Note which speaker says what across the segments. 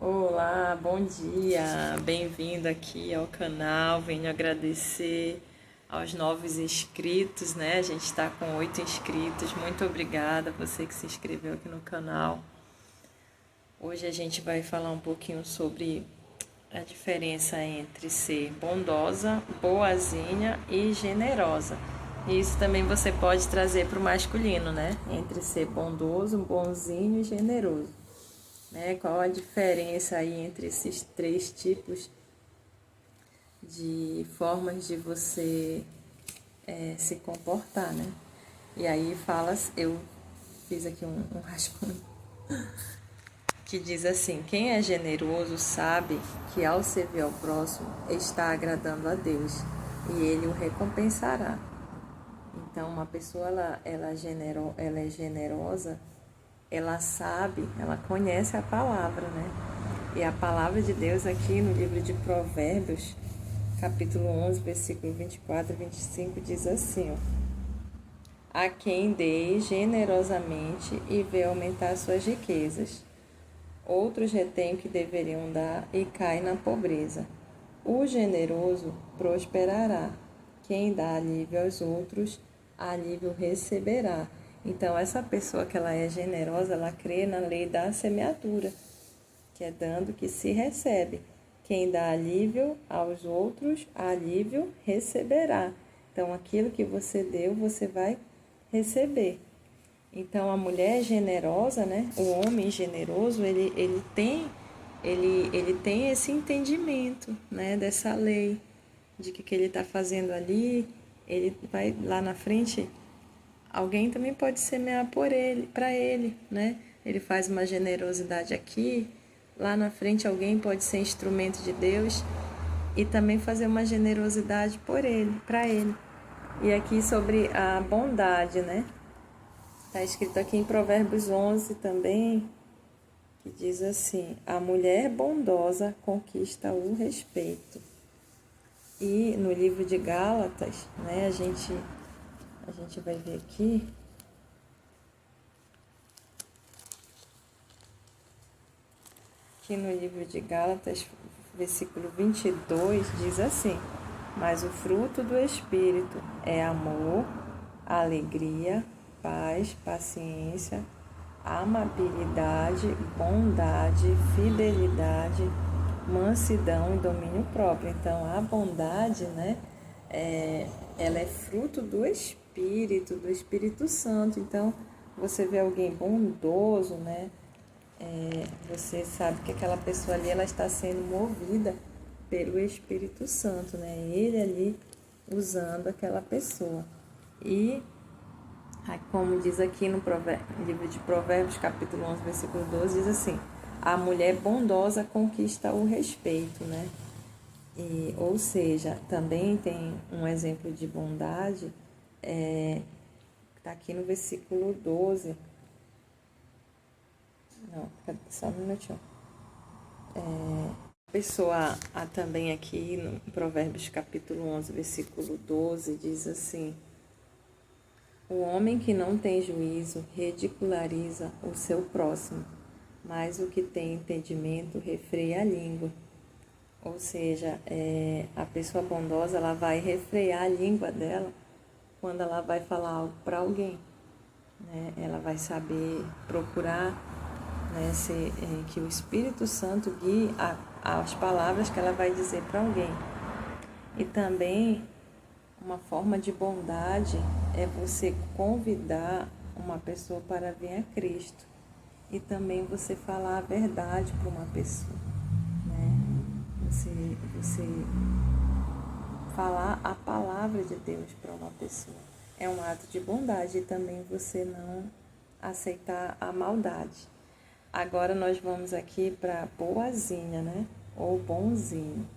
Speaker 1: Olá, bom dia, bem-vindo aqui ao canal. Venho agradecer aos novos inscritos, né? A gente está com 8 inscritos. Muito obrigada a você que se inscreveu aqui no canal. Hoje a gente vai falar um pouquinho sobre a diferença entre ser bondosa, boazinha e generosa. Isso também você pode trazer para o masculino, né? Entre ser bondoso, bonzinho e generoso. Né? Qual a diferença aí entre esses três tipos de formas de você se comportar, né? E aí eu fiz aqui um rascunho que diz assim: quem é generoso sabe que ao servir ao próximo está agradando a Deus e Ele o recompensará. Então, uma pessoa ela é generosa, ela sabe, ela conhece a palavra, né? E a palavra de Deus aqui no livro de Provérbios, capítulo 11, versículo 24 e 25, diz assim, ó: a quem dê generosamente e vê aumentar suas riquezas. Outros retêm o que deveriam dar e caem na pobreza. O generoso prosperará. Quem dá alívio aos outros, alívio receberá. Então, essa pessoa que ela é generosa, ela crê na lei da semeadura, que é dando que se recebe. Quem dá alívio aos outros, alívio receberá. Então, aquilo que você deu, você vai receber. Então, a mulher generosa, né? O homem generoso, ele tem esse entendimento, né? Dessa lei, de que ele está fazendo ali, ele vai lá na frente, alguém também pode semear para ele, né? Ele faz uma generosidade aqui, lá na frente alguém pode ser instrumento de Deus e também fazer uma generosidade para ele. E aqui sobre a bondade, né? Está escrito aqui em Provérbios 11 também, que diz assim: a mulher bondosa conquista o respeito. E no livro de Gálatas, né, a gente vai ver aqui, que no livro de Gálatas, versículo 22, diz assim: mas o fruto do Espírito é amor, alegria, paz, paciência, amabilidade, bondade, fidelidade, mansidão e domínio próprio. Então, a bondade, né, ela é fruto do Espírito Santo. Então, você vê alguém bondoso, né, você sabe que aquela pessoa ali, ela está sendo movida pelo Espírito Santo, né, ele ali usando aquela pessoa. E como diz aqui no livro de Provérbios, capítulo 11, versículo 12, diz assim: a mulher bondosa conquista o respeito, né? Ou seja, também tem um exemplo de bondade, está aqui no versículo 12. Não, só um minutinho. A pessoa também aqui no Provérbios, capítulo 11, versículo 12, diz assim: o homem que não tem juízo ridiculariza o seu próximo, mas o que tem entendimento refreia a língua. Ou seja, a pessoa bondosa, ela vai refrear a língua dela quando ela vai falar algo para alguém, né? Ela vai saber procurar, né, que o Espírito Santo guie as palavras que ela vai dizer para alguém. E também uma forma de bondade é você convidar uma pessoa para vir a Cristo. E também você falar a verdade para uma pessoa, né? Você falar a palavra de Deus para uma pessoa. É um ato de bondade e também você não aceitar a maldade. Agora nós vamos aqui para boazinha, né? Ou bonzinho.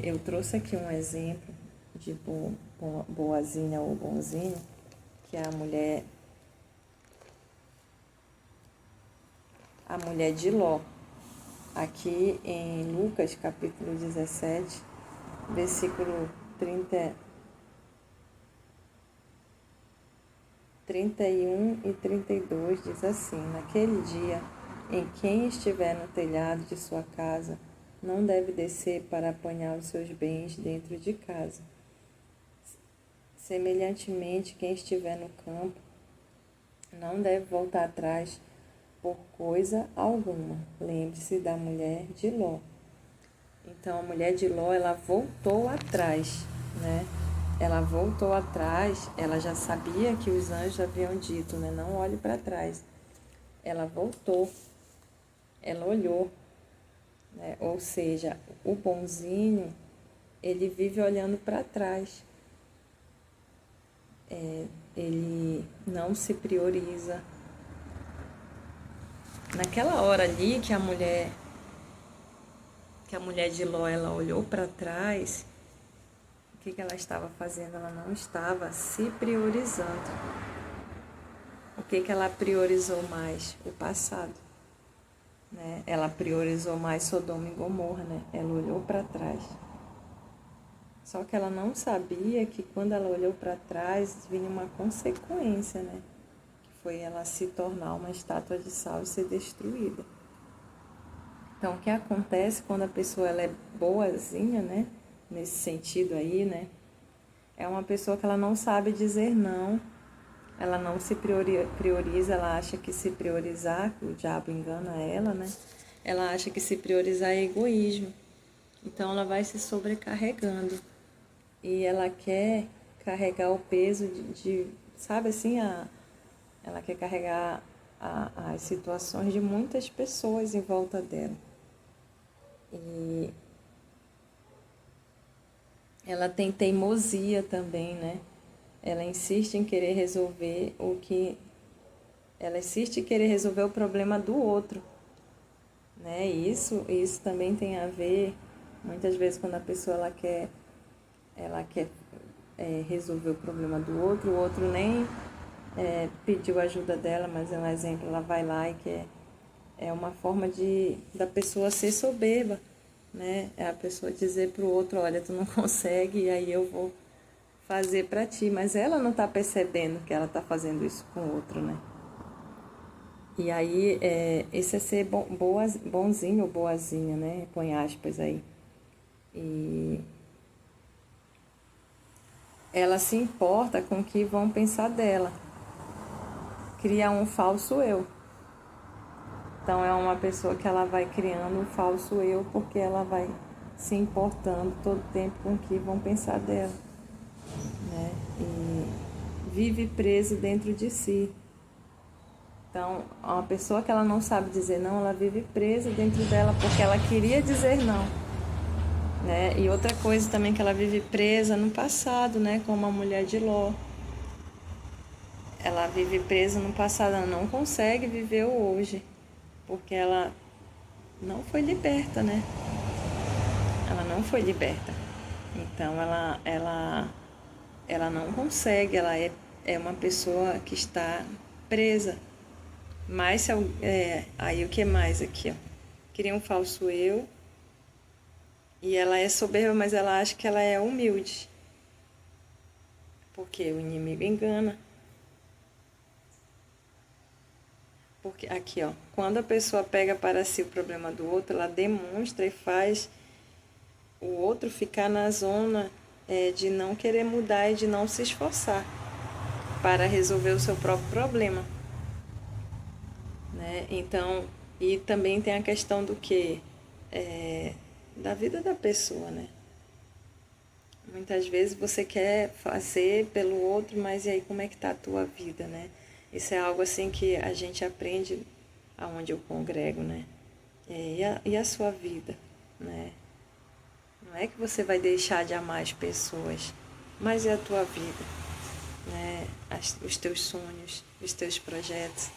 Speaker 1: Eu trouxe aqui um exemplo de boazinha ou bonzinho, que é a mulher de Ló. Aqui em Lucas, capítulo 17, versículo 31 e 32, diz assim: naquele dia, em quem estiver no telhado de sua casa não deve descer para apanhar os seus bens dentro de casa. Semelhantemente, quem estiver no campo não deve voltar atrás por coisa alguma. Lembre-se da mulher de Ló. Então, a mulher de Ló, ela voltou atrás, né? Ela voltou atrás, ela já sabia que os anjos haviam dito, né? Não olhe para trás. Ela voltou, ela olhou, né? Ou seja, o bonzinho, ele vive olhando para trás. Ele não se prioriza. Naquela hora ali que a mulher de Ló, ela olhou para trás, o que ela estava fazendo? Ela não estava se priorizando. O que ela priorizou mais? O passado, né? Ela priorizou mais Sodoma e Gomorra, né? Ela olhou para trás. Só que ela não sabia que quando ela olhou para trás vinha uma consequência, né? Que foi ela se tornar uma estátua de sal e ser destruída. Então, o que acontece quando a pessoa ela é boazinha, né? Nesse sentido aí, né? É uma pessoa que ela não sabe dizer não, ela não se prioriza, ela acha que se priorizar, o diabo engana ela, né? Ela acha que se priorizar é egoísmo. Então, ela vai se sobrecarregando. E ela quer carregar o peso sabe assim, ela quer carregar as situações de muitas pessoas em volta dela. E ela tem teimosia também, né? Ela insiste em querer resolver ela insiste em querer resolver o problema do outro, né? E isso também tem a ver, muitas vezes quando a pessoa ela quer resolver o problema do outro, o outro nem pediu ajuda dela, mas é um exemplo, ela vai lá e quer. É uma forma da pessoa ser soberba, né? É a pessoa dizer para o outro, olha, tu não consegue, e aí eu vou fazer para ti. Mas ela não está percebendo que ela está fazendo isso com o outro, né? E aí, esse é ser bonzinho ou boazinha, né? Põe aspas aí. E ela se importa com o que vão pensar dela. Cria um falso eu. Então, é uma pessoa que ela vai criando um falso eu porque ela vai se importando todo o tempo com o que vão pensar dela, né? E vive preso dentro de si. Então, uma pessoa que ela não sabe dizer não, ela vive presa dentro dela porque ela queria dizer não, né? E outra coisa também que ela vive presa no passado, né? Como a mulher de Ló. Ela vive presa no passado, ela não consegue viver o hoje, porque ela não foi liberta, né? Ela não foi liberta. Então, ela não consegue, ela é uma pessoa que está presa. Mas, aí o que mais aqui, ó? Cria um falso eu. E ela é soberba, mas ela acha que ela é humilde. Porque o inimigo engana. Porque aqui, ó, quando a pessoa pega para si o problema do outro, ela demonstra e faz o outro ficar na zona de não querer mudar e de não se esforçar para resolver o seu próprio problema, né? Então, e também tem a questão do quê? Da vida da pessoa, né? Muitas vezes você quer fazer pelo outro, mas e aí como é que está a tua vida, né? Isso é algo assim que a gente aprende aonde eu congrego, né? E a sua vida, né? Não é que você vai deixar de amar as pessoas, mas é a tua vida, né? Os teus sonhos, os teus projetos.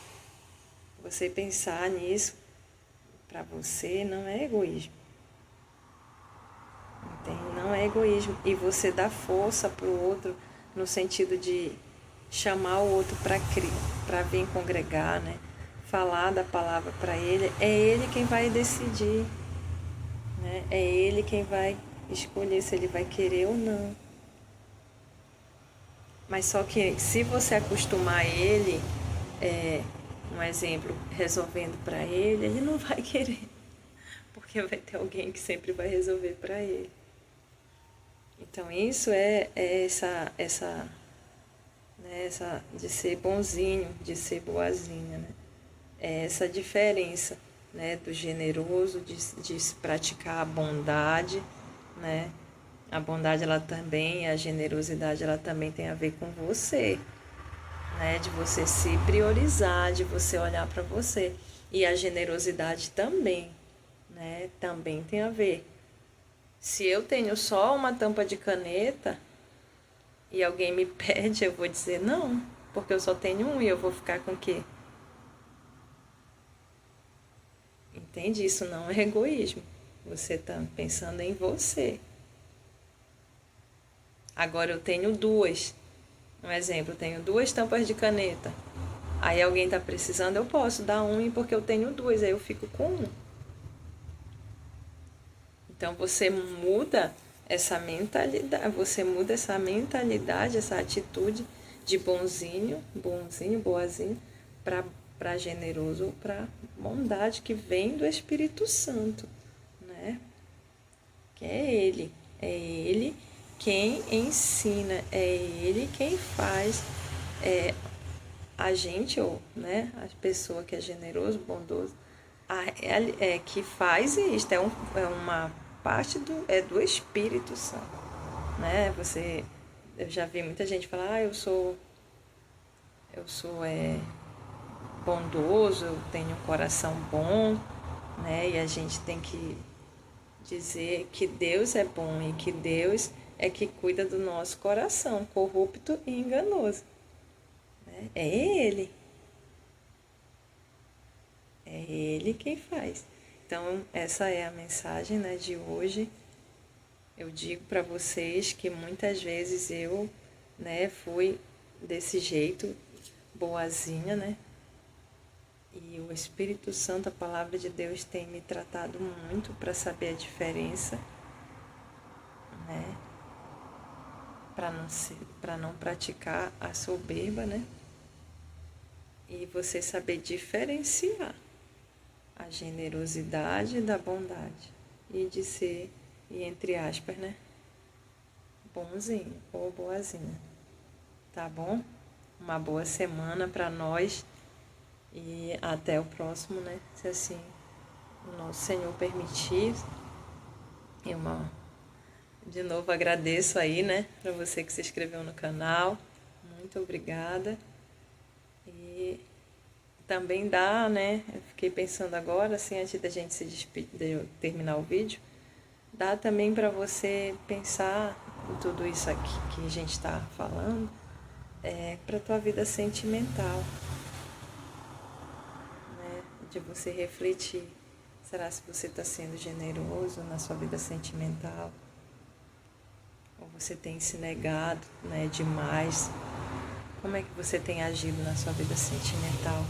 Speaker 1: Você pensar nisso, para você, não é egoísmo. Entende? Não é egoísmo. E você dá força para o outro no sentido de chamar o outro para vir congregar, né? Falar da palavra para ele. É ele quem vai decidir, né? É ele quem vai escolher se ele vai querer ou não. Mas só que se você acostumar ele um exemplo, resolvendo para ele não vai querer, porque vai ter alguém que sempre vai resolver para ele. Então isso é essa de ser bonzinho, de ser boazinha, né? É essa diferença, né, do generoso, de praticar a bondade, né? A bondade, ela também, a generosidade, ela também tem a ver com você, né? De você se priorizar, de você olhar para você. E a generosidade também, né? Também tem a ver. Se eu tenho só uma tampa de caneta e alguém me pede, eu vou dizer não, porque eu só tenho um e eu vou ficar com o quê? Entende? Isso não é egoísmo. Você está pensando em você. Agora eu tenho duas. Um exemplo, eu tenho duas tampas de caneta. Aí alguém está precisando, eu posso dar um porque eu tenho duas, aí eu fico com um. Então você muda essa mentalidade, essa atitude de bonzinho, boazinho, para generoso, para bondade que vem do Espírito Santo, né? Que é ele quem ensina, é ele quem faz a gente, ou né, a pessoa que é generoso, bondoso, que faz isto, é uma parte do Espírito Santo, né? Eu já vi muita gente falar, eu sou bondoso, eu tenho um coração bom, né? E a gente tem que dizer que Deus é bom e que Deus é que cuida do nosso coração, corrupto e enganoso, né? É Ele quem faz. Então, essa é a mensagem, né, de hoje. Eu digo para vocês que muitas vezes eu, né, fui desse jeito, boazinha, né? E o Espírito Santo, a palavra de Deus, tem me tratado muito para saber a diferença, né? Para não praticar a soberba, né? E você saber diferenciar a generosidade da bondade e de ser, e entre aspas, né, bonzinho ou boazinha. Tá bom? Uma boa semana para nós e até o próximo, né? Se assim o nosso Senhor permitir. De novo agradeço aí, né, para você que se inscreveu no canal. Muito obrigada. E também dá, né? Eu fiquei pensando agora, assim, antes da gente se despedir, de eu terminar o vídeo, dá também para você pensar em tudo isso aqui que a gente está falando, para a tua vida sentimental, né? De você refletir. Será se você está sendo generoso na sua vida sentimental? Ou você tem se negado, né, demais? Como é que você tem agido na sua vida sentimental?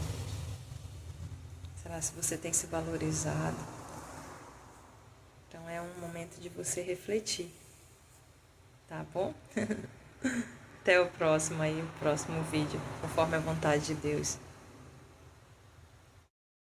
Speaker 1: Será se você tem se valorizado? Então é um momento de você refletir, tá bom? Até o próximo vídeo, conforme a vontade de Deus.